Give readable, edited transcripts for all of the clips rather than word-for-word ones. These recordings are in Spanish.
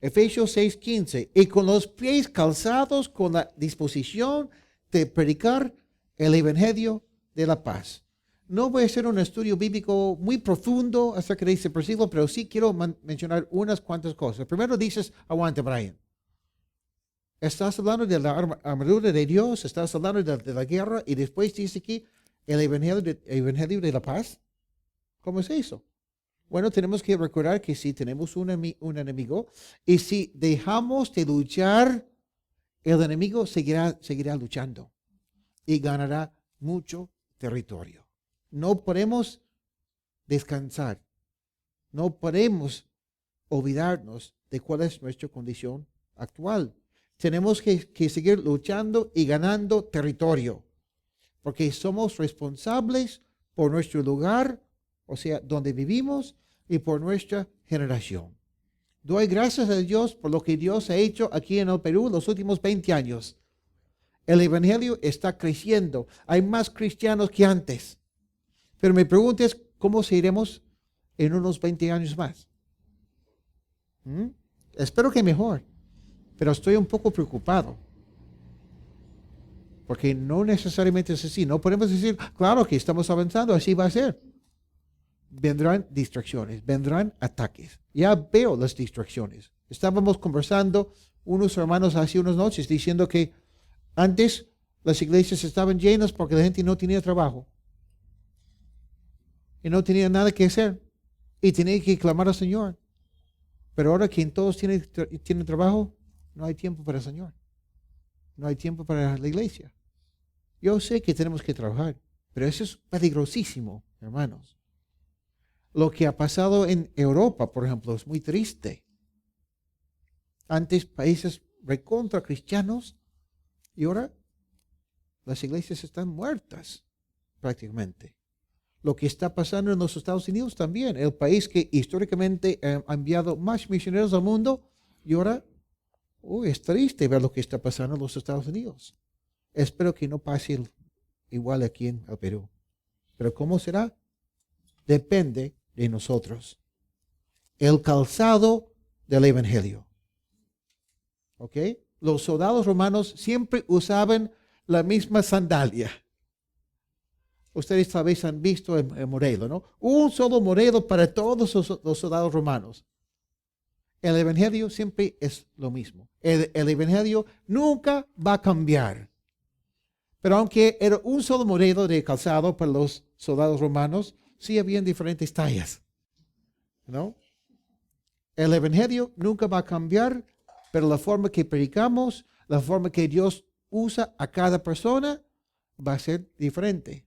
Efesios 6:15. Y con los pies calzados con la disposición de predicar el evangelio de la paz. No voy a hacer un estudio bíblico muy profundo acerca de ese versículo, pero sí quiero mencionar unas cuantas cosas. Primero dices, aguante, Brian. Estás hablando de la armadura de Dios, estás hablando de la guerra, y después dice aquí el evangelio de la paz. ¿Cómo es eso? Bueno, tenemos que recordar que si tenemos un enemigo, y si dejamos de luchar, el enemigo seguirá luchando y ganará mucho territorio. No podemos descansar. No podemos olvidarnos de cuál es nuestra condición actual. Tenemos que seguir luchando y ganando territorio, porque somos responsables por nuestro lugar, o sea, donde vivimos, y por nuestra generación. Doy gracias a Dios por lo que Dios ha hecho aquí en el Perú los últimos 20 años. El evangelio está creciendo. Hay más cristianos que antes. Pero mi pregunta es, ¿cómo seguiremos en unos 20 años más? Espero que mejor, pero estoy un poco preocupado. Porque no necesariamente es así. No podemos decir, claro que estamos avanzando, así va a ser. Vendrán distracciones, vendrán ataques. Ya veo las distracciones. Estábamos conversando unos hermanos hace unas noches diciendo que antes las iglesias estaban llenas porque la gente no tenía trabajo. Y no tenía nada que hacer. Y tenía que clamar al Señor. Pero ahora que todos tienen trabajo, no hay tiempo para el Señor. No hay tiempo para la iglesia. Yo sé que tenemos que trabajar, pero eso es peligrosísimo, hermanos. Lo que ha pasado en Europa, por ejemplo, es muy triste. Antes países recontra cristianos y ahora las iglesias están muertas prácticamente. Lo que está pasando en los Estados Unidos también, el país que históricamente ha enviado más misioneros al mundo, y ahora es triste ver lo que está pasando en los Estados Unidos. Espero que no pase igual aquí en el Perú. Pero ¿cómo será? Depende de nosotros. El calzado del evangelio. ¿Ok? Los soldados romanos siempre usaban la misma sandalia. Ustedes tal vez han visto el modelo, ¿no? Un solo modelo para todos los soldados romanos. El evangelio siempre es lo mismo. El evangelio nunca va a cambiar. Pero aunque era un solo modelo de calzado para los soldados romanos, sí habían diferentes tallas, ¿no? El evangelio nunca va a cambiar, pero la forma que predicamos, la forma que Dios usa a cada persona, va a ser diferente.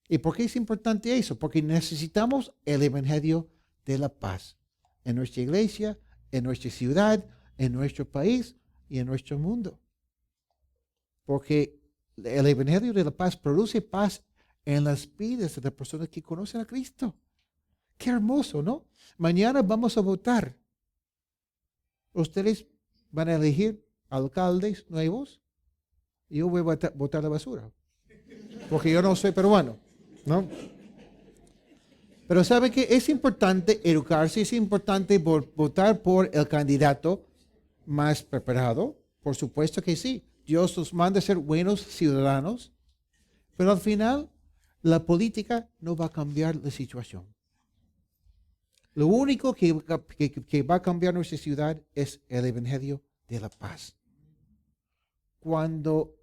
¿Y por qué es importante eso? Porque necesitamos el evangelio de la paz en nuestra iglesia, en nuestra ciudad, en nuestro país y en nuestro mundo. Porque el evangelio de la paz produce paz en las vidas de las personas que conocen a Cristo. Qué hermoso, ¿no? Mañana vamos a votar. Ustedes van a elegir alcaldes nuevos y yo voy a votar la basura. Porque yo no soy peruano, ¿no? Pero ¿sabe qué? Es importante educarse, es importante votar por el candidato más preparado. Por supuesto que sí. Dios nos manda a ser buenos ciudadanos, pero al final la política no va a cambiar la situación. Lo único que va a cambiar nuestra ciudad es el evangelio de la paz. Cuando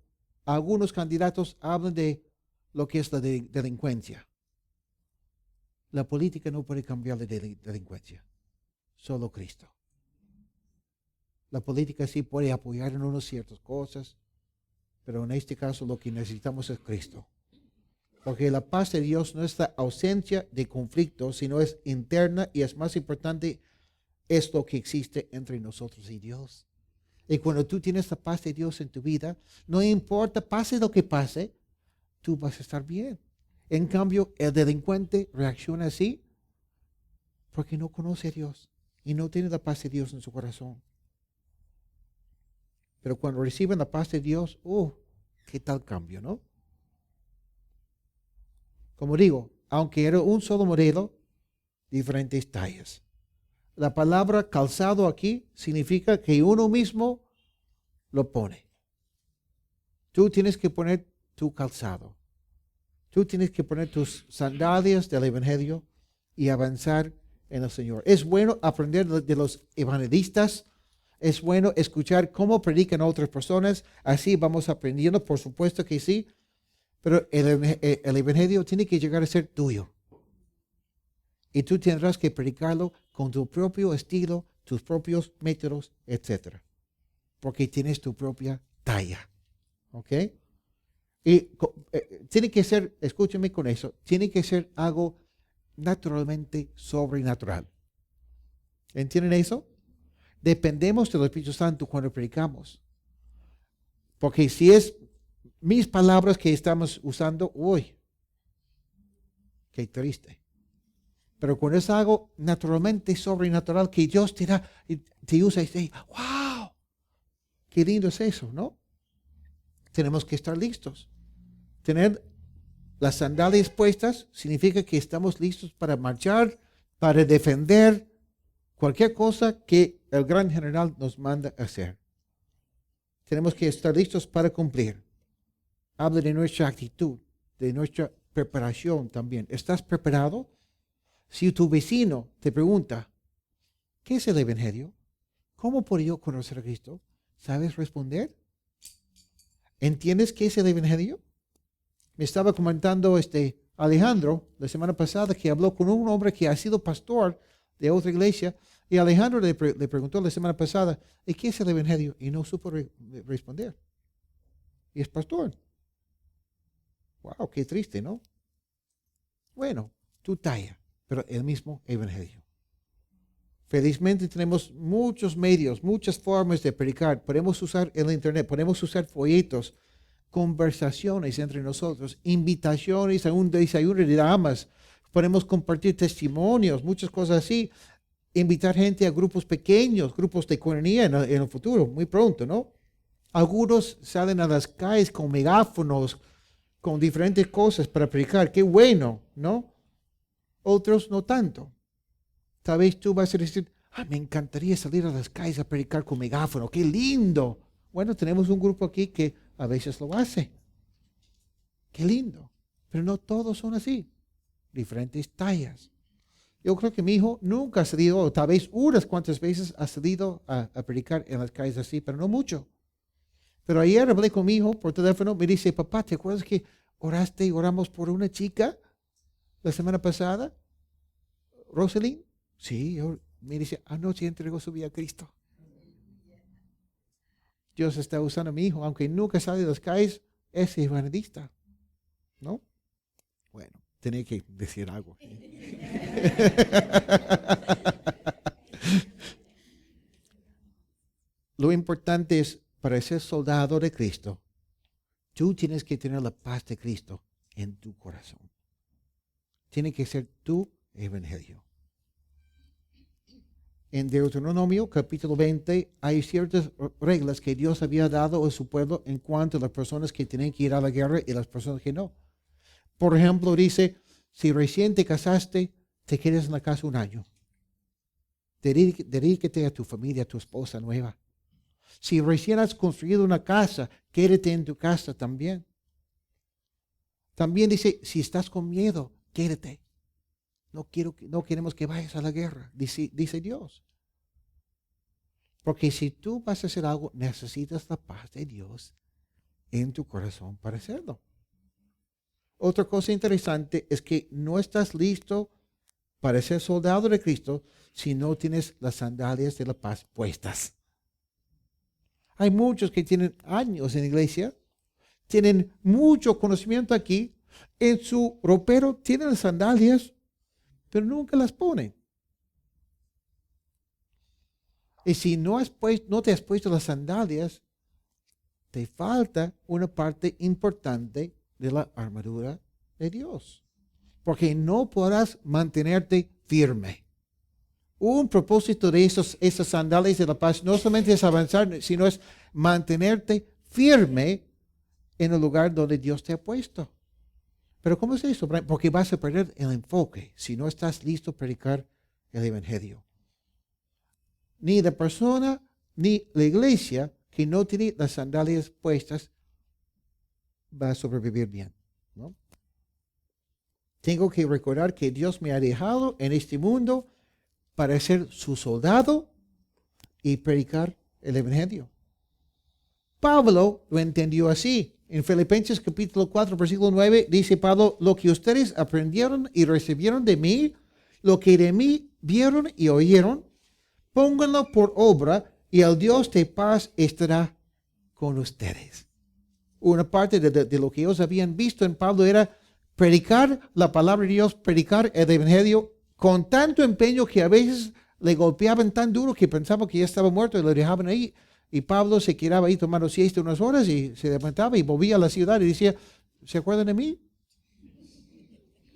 algunos candidatos hablan de lo que es la delincuencia, la política no puede cambiar la delincuencia, solo Cristo. La política sí puede apoyar en unas ciertas cosas, pero en este caso lo que necesitamos es Cristo. Porque la paz de Dios no es la ausencia de conflicto, sino es interna, y es más importante, es lo que existe entre nosotros y Dios. Y cuando tú tienes la paz de Dios en tu vida, no importa, pase lo que pase, tú vas a estar bien. En cambio, el delincuente reacciona así porque no conoce a Dios y no tiene la paz de Dios en su corazón. Pero cuando reciben la paz de Dios, qué tal cambio, ¿no? Como digo, aunque era un solo modelo, diferentes tallas. La palabra calzado aquí significa que uno mismo lo pone. Tú tienes que poner tu calzado. Tú tienes que poner tus sandalias del Evangelio y avanzar en el Señor. Es bueno aprender de los evangelistas. Es bueno escuchar cómo predican otras personas. Así vamos aprendiendo, por supuesto que sí. Pero el Evangelio tiene que llegar a ser tuyo. Y tú tendrás que predicarlo con tu propio estilo, tus propios métodos, etc. Porque tienes tu propia talla. ¿Ok? Y tiene que ser, escúchame con eso, tiene que ser algo naturalmente sobrenatural. ¿Entienden eso? Dependemos del Espíritu Santo cuando predicamos. Porque si es mis palabras que estamos usando, uy, qué triste. Pero cuando es algo naturalmente sobrenatural que Dios te da, te usa y dice, wow, qué lindo es eso, ¿no? Tenemos que estar listos. Tener las sandalias puestas significa que estamos listos para marchar, para defender cualquier cosa que el gran general nos manda hacer. Tenemos que estar listos para cumplir. Habla de nuestra actitud, de nuestra preparación también. ¿Estás preparado? Si tu vecino te pregunta, ¿qué es el Evangelio? ¿Cómo puedo yo conocer a Cristo? ¿Sabes responder? ¿Entiendes qué es el Evangelio? Me estaba comentando Alejandro la semana pasada que habló con un hombre que ha sido pastor de otra iglesia y Alejandro le preguntó la semana pasada, ¿y qué es el Evangelio? Y no supo responder. Y es pastor. Wow, qué triste, ¿no? Bueno, tu talla, pero el mismo Evangelio. Felizmente tenemos muchos medios, muchas formas de predicar. Podemos usar el internet, podemos usar folletos, conversaciones entre nosotros, invitaciones a un desayuno de damas. Podemos compartir testimonios, muchas cosas así. Invitar gente a grupos pequeños, grupos de comunidad en el futuro, muy pronto, ¿no? Algunos salen a las calles con megáfonos, con diferentes cosas para predicar. Qué bueno, ¿no? Otros no tanto. Tal vez tú vas a decir, me encantaría salir a las calles a predicar con megáfono. ¡Qué lindo! Bueno, tenemos un grupo aquí que a veces lo hace. ¡Qué lindo! Pero no todos son así. Diferentes tallas. Yo creo que mi hijo nunca ha salido, o tal vez unas cuantas veces ha salido a predicar en las calles así, pero no mucho. Pero ayer hablé con mi hijo por teléfono, me dice, papá, ¿te acuerdas que oramos por una chica la semana pasada? ¿Rosalind? Sí, me dice, anoche entregó su vida a Cristo. Dios está usando a mi hijo, aunque nunca sale de las calles, es evangelista, ¿no? Bueno, tenía que decir algo. Lo importante es, para ser soldado de Cristo, tú tienes que tener la paz de Cristo en tu corazón. Tiene que ser tu evangelio. En Deuteronomio capítulo 20 hay ciertas reglas que Dios había dado a su pueblo en cuanto a las personas que tienen que ir a la guerra y las personas que no. Por ejemplo, dice, si recién te casaste, te quedas en la casa un año. Dedícate a tu familia, a tu esposa nueva. Si recién has construido una casa, quédate en tu casa también. También dice, si estás con miedo, quédate. No queremos que vayas a la guerra, dice Dios. Porque si tú vas a hacer algo, necesitas la paz de Dios en tu corazón para hacerlo. Otra cosa interesante es que no estás listo para ser soldado de Cristo si no tienes las sandalias de la paz puestas. Hay muchos que tienen años en la iglesia, tienen mucho conocimiento aquí, en su ropero tienen las sandalias, pero nunca las ponen. Y si no te has puesto las sandalias, te falta una parte importante de la armadura de Dios. Porque no podrás mantenerte firme. Un propósito de esas sandalias de la paz no solamente es avanzar, sino es mantenerte firme en el lugar donde Dios te ha puesto. Pero ¿cómo es eso? Porque vas a perder el enfoque si no estás listo a predicar el Evangelio. ni la persona, ni la iglesia que no tiene las sandalias puestas va a sobrevivir bien, ¿no? Tengo que recordar que Dios me ha dejado en este mundo para ser su soldado y predicar el evangelio. Pablo lo entendió así. En Filipenses capítulo 4, versículo 9, dice Pablo, lo que ustedes aprendieron y recibieron de mí, lo que de mí vieron y oyeron, pónganlo por obra y el Dios de paz estará con ustedes. Una parte de lo que ellos habían visto en Pablo era predicar la palabra de Dios, predicar el evangelio con tanto empeño que a veces le golpeaban tan duro que pensaban que ya estaba muerto y lo dejaban ahí. Y Pablo se quedaba ahí tomando siesta unas horas y se levantaba y volvía a la ciudad y decía, ¿se acuerdan de mí?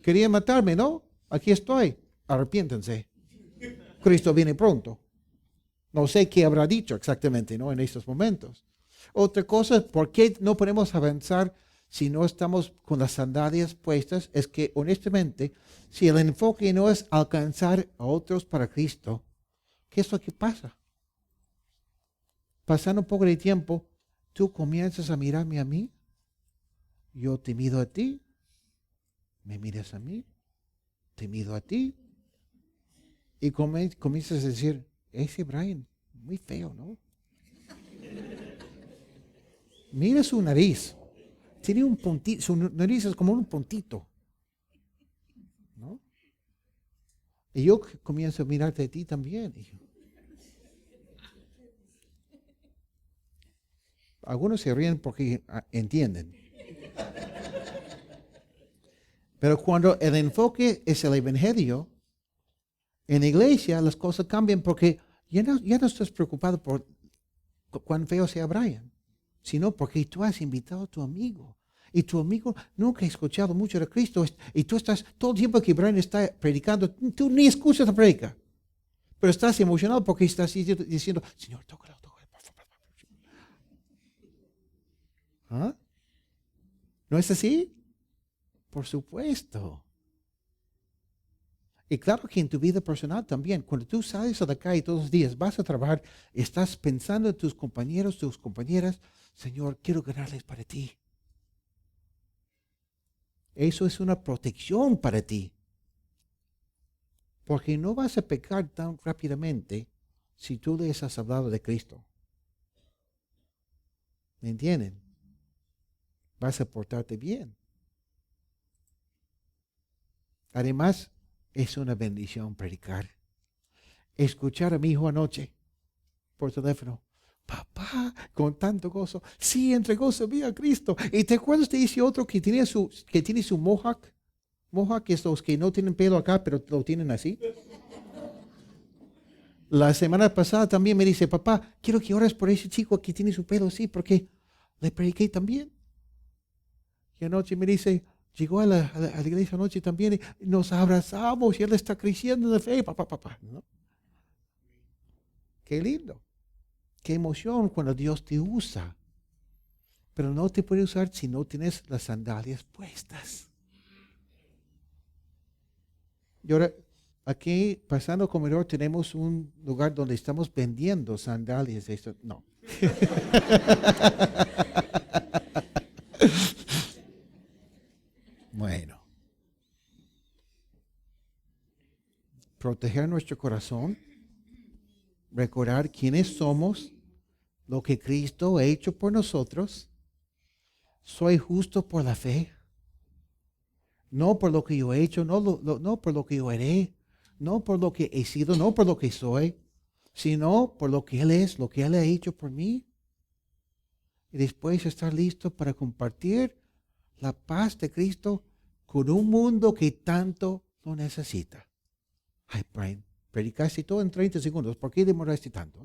Querían matarme, ¿no? Aquí estoy. Arrepiéntense. Cristo viene pronto. No sé qué habrá dicho exactamente, ¿no? En estos momentos. Otra cosa, ¿por qué no podemos avanzar si no estamos con las sandalias puestas? Es que, honestamente, si el enfoque no es alcanzar a otros para Cristo, ¿qué es lo que pasa? Pasando un poco de tiempo, tú comienzas a mirarme a mí, yo te mido a ti, me miras a mí, te mido a ti, y comienzas a decir, ese Brian, muy feo, ¿no? Mira su nariz. Tiene un puntito, su nariz es como un puntito, ¿no? Y yo comienzo a mirarte a ti también. Algunos se ríen porque entienden. Pero cuando el enfoque es el evangelio, en la iglesia las cosas cambian porque ya no estás preocupado por cuán feo sea Brian, sino porque tú has invitado a tu amigo. Y tu amigo nunca ha escuchado mucho de Cristo. Y tú estás, todo el tiempo que Brian está predicando, tú ni escuchas la predica. Pero estás emocionado porque estás diciendo, Señor, tócalo, por favor. ¿Ah? ¿No es así? Por supuesto. Y claro que en tu vida personal también, cuando tú sales a la calle todos los días, vas a trabajar, estás pensando en tus compañeros, tus compañeras, Señor, quiero ganarles para ti. Eso es una protección para ti. Porque no vas a pecar tan rápidamente si tú les has hablado de Cristo. ¿Me entienden? Vas a portarte bien. Además, es una bendición predicar. Escuchar a mi hijo anoche por teléfono. Papá, con tanto gozo. Sí, entregó su vida a Cristo. ¿Y te acuerdas de ese otro que tiene su mohawk? Mohawk es los que no tienen pelo acá, pero lo tienen así. La semana pasada también me dice, papá, quiero que ores por ese chico que tiene su pelo así, porque le prediqué también. Y anoche me dice, llegó a la iglesia anoche también y nos abrazamos y él está creciendo de fe, papá. ¿No? Qué lindo. Qué emoción cuando Dios te usa. Pero no te puede usar si no tienes las sandalias puestas. Y ahora, aquí, pasando comedor, tenemos un lugar donde estamos vendiendo sandalias. No. Bueno. Proteger nuestro corazón. Recordar quiénes somos. Lo que Cristo ha hecho por nosotros. Soy justo por la fe. No por lo que yo he hecho, no por lo que yo haré, no por lo que he sido, no por lo que soy, sino por lo que Él es, lo que Él ha hecho por mí. Y después estar listo para compartir la paz de Cristo con un mundo que tanto lo necesita. Ay, Brian, predicaste todo en 30 segundos. ¿Por qué demoraste tanto?